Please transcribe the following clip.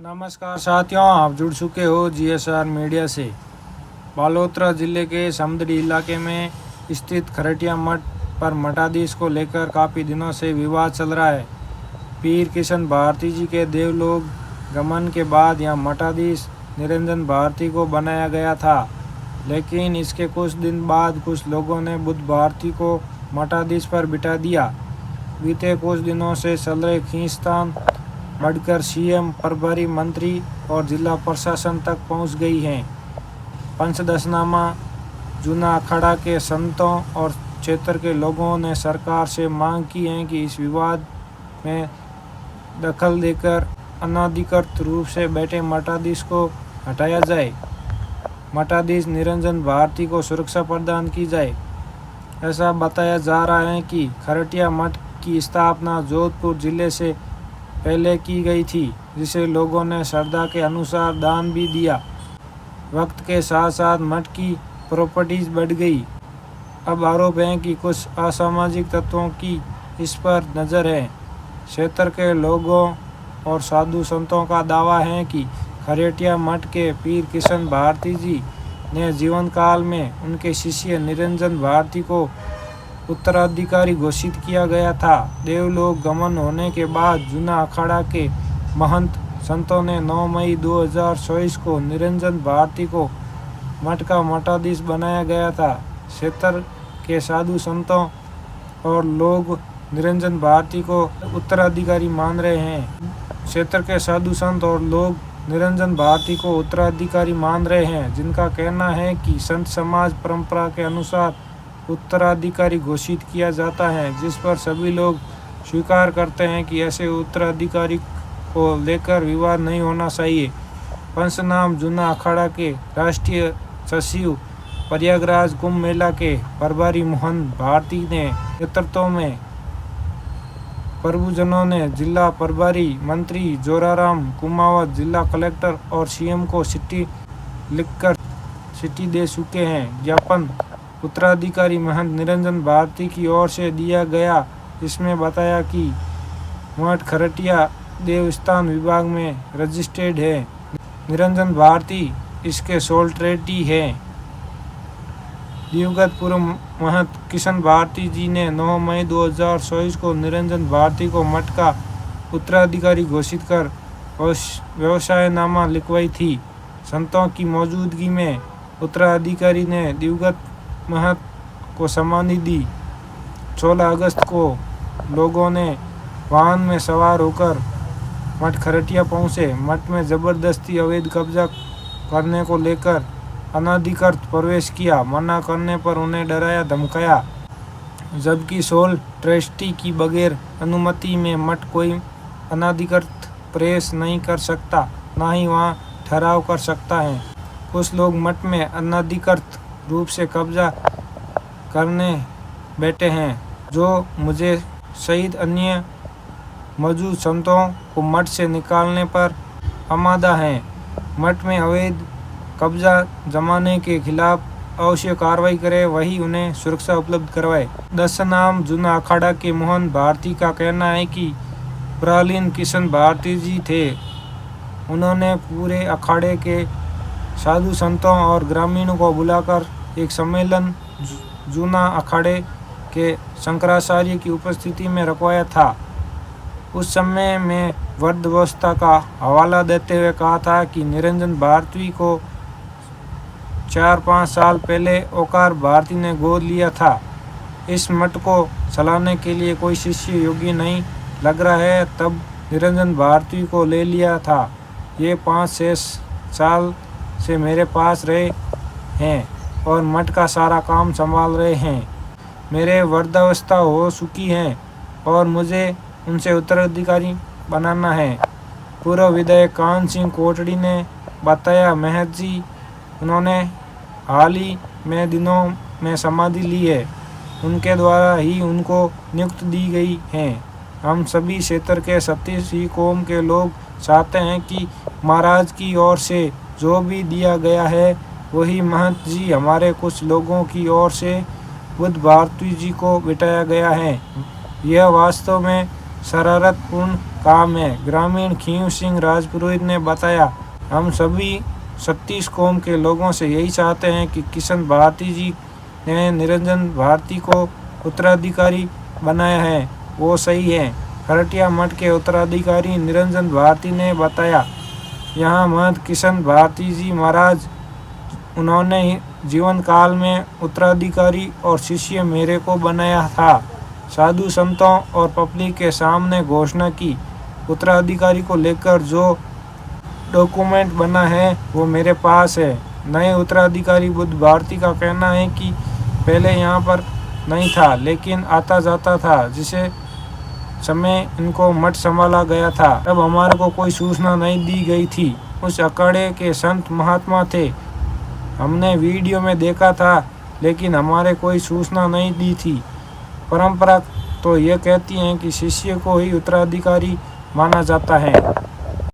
नमस्कार साथियों, आप जुड़ चुके हो जीएसआर मीडिया से। बालोतरा जिले के समुद्री इलाके में स्थित खरटिया मठ पर मठाधीश को लेकर काफ़ी दिनों से विवाद चल रहा है। पीर किशन भारती जी के देवलोक गमन के बाद यहाँ मठाधीश निरंजन भारती को बनाया गया था, लेकिन इसके कुछ दिन बाद कुछ लोगों ने बुद्ध भारती को मठाधीश पर बिठा दिया। बीते कुछ दिनों से चल रहे खींचतान बढ़कर सीएम, प्रभारी मंत्री और जिला प्रशासन तक पहुंच गई है। पंचदशनामा जूना अखाड़ा के संतों और क्षेत्र के लोगों ने सरकार से मांग की है कि इस विवाद में दखल देकर अनाधिकृत रूप से बैठे मठाधीश को हटाया जाए। मठाधीश निरंजन भारती को सुरक्षा प्रदान की जाए। ऐसा बताया जा रहा है कि खरटिया मठ की स्थापना जोधपुर जिले से पहले की गई थी, जिसे लोगों ने श्रद्धा के अनुसार दान भी दिया। वक्त के साथ साथ मठ की प्रॉपर्टीज बढ़ गई। अब आरोप है कि कुछ असामाजिक तत्वों की इस पर नज़र है। क्षेत्र के लोगों और साधु संतों का दावा है कि खरटिया मठ के पीर किशन भारती जी ने जीवन काल में उनके शिष्य निरंजन भारती को उत्तराधिकारी घोषित किया गया था। देवलोक गमन होने के बाद जूना अखाड़ा के महंत संतों ने 9 मई 2024 को निरंजन भारती को मठ का मठाधीश बनाया गया था। क्षेत्र के साधु संतों और लोग निरंजन भारती को उत्तराधिकारी मान रहे हैं। क्षेत्र के साधु संत और लोग निरंजन भारती को उत्तराधिकारी मान रहे हैं, जिनका कहना है कि संत समाज परंपरा के अनुसार उत्तराधिकारी घोषित किया जाता है, जिस पर सभी लोग स्वीकार करते हैं कि ऐसे उत्तराधिकारी को लेकर विवाद नहीं होना चाहिए। पंचनाम जूना अखाड़ा के राष्ट्रीय सचिव प्रयागराज कुंभ मेला के प्रभारी मोहन भारती ने नेतृत्व में प्रभुजनों ने जिला प्रभारी मंत्री जोराराम कुमावत, जिला कलेक्टर और सीएम को चिट्ठी लिखकर चिट्ठी दे चुके हैं। ज्ञापन उत्तराधिकारी महंत निरंजन भारती की ओर से दिया गया। इसमें बताया कि मठ खरटिया देवस्थान विभाग में रजिस्टर्ड है। निरंजन भारती इसके सोल ट्रेटी है। दिवंगत पूर्व महंत किशन भारती जी ने 9 मई 2024 को निरंजन भारती को मठ का उत्तराधिकारी घोषित कर व्यवसायनामा लिखवाई थी। संतों की मौजूदगी में उत्तराधिकारी ने दिवंगत महंत को सम्मानी दी। 16 अगस्त को लोगों ने वाहन में सवार होकर मठ खरटिया पहुंचे। मठ में ज़बरदस्ती अवैध कब्जा करने को लेकर अनाधिकृत प्रवेश किया। मना करने पर उन्हें डराया धमकाया, जबकि सोल ट्रस्टी की बगैर अनुमति में मठ कोई अनाधिकृत प्रवेश नहीं कर सकता, ना ही वहां ठहराव कर सकता है। कुछ लोग मठ में अनाधिकृत रूप से कब्जा करने बैठे हैं, जो मुझे सहित अन्य मौजूद संतों को मठ से निकालने पर आमादा हैं। मठ में अवैध कब्जा जमाने के खिलाफ अवश्य कार्रवाई करे, वही उन्हें सुरक्षा उपलब्ध करवाए। दशनाम जूना अखाड़ा के मोहन भारती का कहना है कि प्रहलीन किशन भारती जी थे। उन्होंने पूरे अखाड़े के साधु संतों और ग्रामीणों को बुलाकर एक सम्मेलन जूना अखाड़े के शंकराचार्य की उपस्थिति में रखवाया था। उस समय में वृद्धावस्था का हवाला देते हुए कहा था कि निरंजन भारती को 4-5 साल पहले ओकार भारती ने गोद लिया था। इस मठ को चलाने के लिए कोई शिष्य योग्य नहीं लग रहा है, तब निरंजन भारती को ले लिया था। ये 5-6 साल से मेरे पास रहे हैं और मठ का सारा काम संभाल रहे हैं। मेरे वृद्धावस्था हो चुकी है और मुझे उनसे उत्तराधिकारी बनाना है। पूर्व विधायक कान सिंह कोटड़ी ने बताया, महंत जी उन्होंने हाल ही में दिनों में समाधि ली है। उनके द्वारा ही उनको नियुक्त दी गई है। हम सभी क्षेत्र के 37 कौम के लोग चाहते हैं कि महाराज की ओर से जो भी दिया गया है वही महंत जी हमारे कुछ लोगों की ओर से बुद्ध भारती जी को बिठाया गया है। यह वास्तव में शरारतपूर्ण काम है। ग्रामीण खींव सिंह राजपुरोहित ने बताया, हम सभी 36 कौम के लोगों से यही चाहते हैं कि किशन भारती जी ने निरंजन भारती को उत्तराधिकारी बनाया है, वो सही है। खरटिया मठ के उत्तराधिकारी निरंजन भारती ने बताया, यहाँ महंत किशन भारती जी महाराज, उन्होंने जीवन काल में उत्तराधिकारी और शिष्य मेरे को बनाया था। साधु संतों और पब्लिक के सामने घोषणा की। उत्तराधिकारी को लेकर जो डॉक्यूमेंट बना है वो मेरे पास है। नए उत्तराधिकारी बुद्ध भारती का कहना है कि पहले यहाँ पर नहीं था, लेकिन आता जाता था। जिसे समय इनको मठ संभाला गया था, तब हमारे को कोई सूचना नहीं दी गई थी। उस अखाड़े के संत महात्मा थे, हमने वीडियो में देखा था, लेकिन हमारे कोई सूचना नहीं दी थी। परंपरा तो ये कहती है कि शिष्य को ही उत्तराधिकारी माना जाता है।